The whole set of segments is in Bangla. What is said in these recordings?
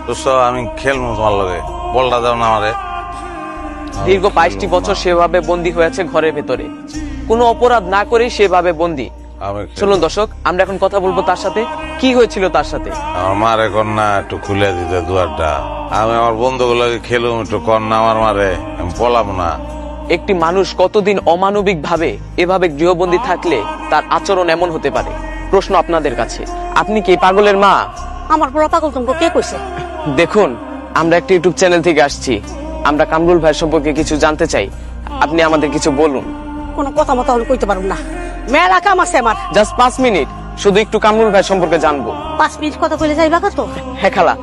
দোস্ত আমি খেলবো তোমার লগে, বলটা দাও না আমারে। দীর্ঘ 22টি বছর সেভাবে বন্দী হয়েছে ঘরের ভেতরে, কোনো অপরাধ না করেই সেভাবে বন্দী। চলুন দর্শক, আমরা এখন কথা বলবো তার সাথে, কি হয়েছিল তার সাথে। আমার মারে কন্যা একটু খুলে দিতে দুয়ারটা, আমি আমার বন্ধুগুলোকে খেলুম, একটু কন্যা আমার মারে, আমি পলাম না। একটি মানুষ কতদিন অমানবিক ভাবে এভাবে গৃহবন্দী থাকলে তার আচরণ এমন হতে পারে? প্রশ্ন আপনাদের কাছে, আপনি কি পাগলের মা? আমার বড় পাগল তোমাকে কে কইছে? দেখুন, আমরা একটা ইউটিউব চ্যানেল থেকে আসছি, আমরা কামরুল ভাই সম্পর্কে কিছু জানতে চাই, আপনি আমাদের কিছু বলুন। কোনো কথা মতো আমি কইতে পারবো না, মেলা কাম আছে আমার। জাস্ট 5 মিনিট, শুধু একটু কামরুল ভাই সম্পর্কে জানবো। 5 মিনিট কথা কইলে যাইবা কত? হ্যাঁ খালা,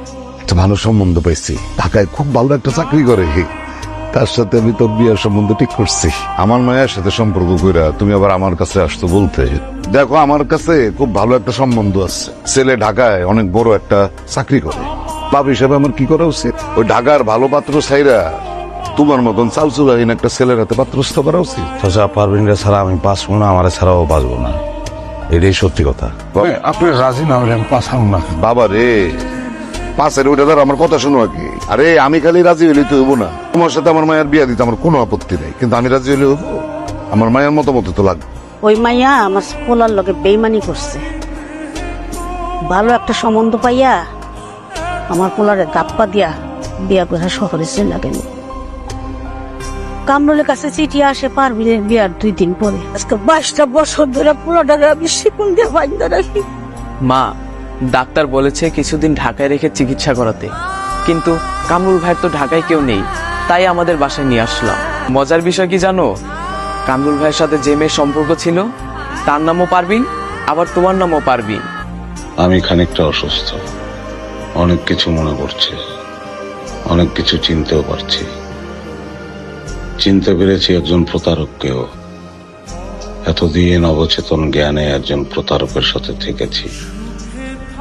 একটা ভালো সম্বন্ধ পাইছি, ঢাকায় খুব ভালো একটা চাকরি করে, তার সাথে আমি তোর বিয়ের সম্বন্ধ ঠিক করছি। আমার মায়ের সাথে সম্পর্ক কইরা তুমি আবার আমার কাছে আসতো বলতে। দেখো, আমার কাছে খুব ভালো একটা সম্বন্ধ আছে, ছেলে ঢাকায় অনেক বড় একটা চাকরি করে। বাপ হিসেবে আমার কি করা উচিত? ওই ঢাকার ভালো পাত্র ছাইরা তোমার মতন চালচুলাহীন একটা ছেলের হাতে পাত্রস্থ করা উচিত। চাচা পারবিন ছাড়া আমি বাঁচবো না, আমার ছাড়াও বাঁচবো না, এটাই সত্যি কথা। আপনি রাজি না হলে আমি পাঠাম না। বাবা রে, পাশের ওইটা ধর আমার কথা শোনো আর কি। আরে আমি খালি রাজি হইলে তো হবো না, তোমার সাথে আমার মায়ের বিয়া দিতে আমার কোনো আপত্তি নেই, কিন্তু আমি রাজি হইলে হবো? আমার মায়ের মতামত তো লাগবে। ওই মাইয়া আমার পোলার লগে বেইমানি করছে, ভালো একটা সম্বন্ধ পাইয়া আমার পোলারে গাপ্পা দিয়া বিয়া করে শহরে চলে গেল। কামরুলের কাছে চিঠি আসে পারবিনের বিয়ার 2 দিন পরে। আজকে 22টা বছর ধরে পোলাটারে আমি শিকল দিয়ে বাইন্ধা রাখি। মা, ডাক্তার বলেছে কিছুদিন ঢাকায় রেখে চিকিৎসা করাতে, কিন্তু কামরুল ভাইয়ের তো ঢাকায় কেউ নেই, তাই আমাদের বাসায় নিয়ে আসলাম। মজার বিষয় কি জানো, কামরুল ভাইয়ের সাথে যে মেয়ের সম্পর্ক ছিল তার নামও পারবিন, আবার তোমার নামও পারবিন। আমি খানিকটা অসুস্থ, অনেক কিছু মনে পড়ছে, অনেক কিছু চিনতেও পারছি। চিনতে পেরেছি একজন প্রতারককেও। এতদিন অবচেতন জ্ঞানে একজন প্রতারকের সাথে থেকেছি,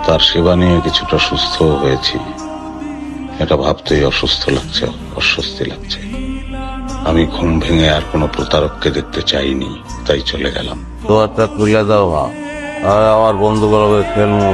তার সেবা নিয়ে কিছুটা সুস্থ হয়েছি। এটা ভাবতেই অসুস্থ লাগছে, অস্বস্তি লাগছে। আমি ঘুম ভেঙে আর কোনো প্রতারককে দেখতে চাইনি, তাই চলে গেলাম। দুয়ারটা খুলে দাও মা, আর আমার বন্ধুগুলোকে খেলবো।